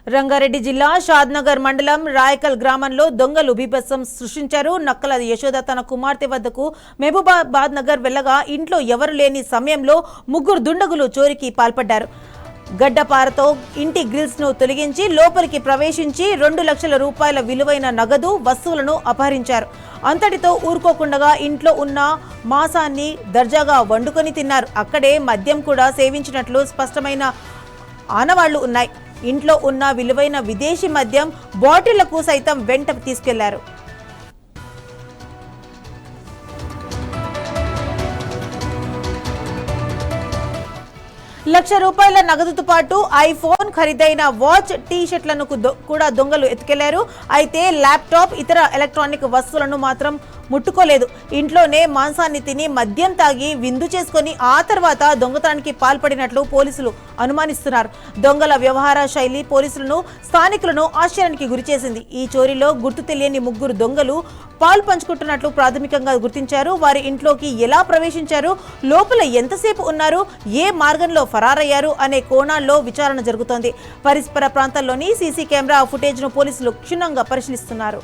రంగారెడ్డి జిల్లా షాద్నగర్ మండలం రాయకల్ గ్రామంలో దొంగలు బీభత్సం సృష్టించారు. నక్కల యశోద తన కుమార్తె వద్దకు మహబూబాబాద్ నగర్ వెళ్లగా ఇంట్లో ఎవరు లేని సమయంలో ముగ్గురు దుండగులు చోరీకి పాల్పడ్డారు. గడ్డపారతో ఇంటి గ్రిల్స్ ను తొలగించి లోపలికి ప్రవేశించి 2 లక్షల రూపాయల విలువైన నగదు వస్తువులను అపహరించారు. అంతటితో ఊరుకోకుండా ఇంట్లో ఉన్న మాంసాన్ని దర్జాగా వండుకొని తిన్నారు. అక్కడే మద్యం కూడా సేవించినట్లు స్పష్టమైన ఆనవాళ్లు ఉన్నాయి. ఇంట్లో ఉన్న విలువైన విదేశీ మద్యం బాటిళ్లకు సైతం వెంట తీసుకెళ్లారు. లక్ష రూపాయల నగదుతో పాటు ఐఫోన్, ఖరీదైన వాచ్, టీ షర్ట్లను కూడా దొంగలు ఎత్తుకెళ్లారు. అయితే ల్యాప్టాప్, ఇతర ఎలక్ట్రానిక్ వస్తువులను మాత్రం ముట్టుకోలేదు. ఇంట్లోనే మాంసాన్ని తిని మద్యం తాగి విందు చేసుకుని ఆ తర్వాత దొంగతనానికి పాల్పడినట్లు పోలీసులు అనుమానిస్తున్నారు. దొంగల వ్యవహార శైలి పోలీసులను, స్థానికులను ఆశ్చర్యానికి గురిచేసింది. ఈ చోరీలో గుర్తు తెలియని ముగ్గురు దొంగలు పాలు పంచుకుంటున్నట్లు ప్రాథమికంగా గుర్తించారు. వారి ఇంట్లోకి ఎలా ప్రవేశించారు, లోపల ఎంతసేపు ఉన్నారు, ఏ మార్గంలో ఫరారయ్యారు అనే కోణాల్లో విచారణ జరుగుతోంది. పరిసర ప్రాంతాల్లోని సీసీ కెమెరా ఫుటేజ్ను పోలీసులు క్షుణ్ణంగా పరిశీలిస్తున్నారు.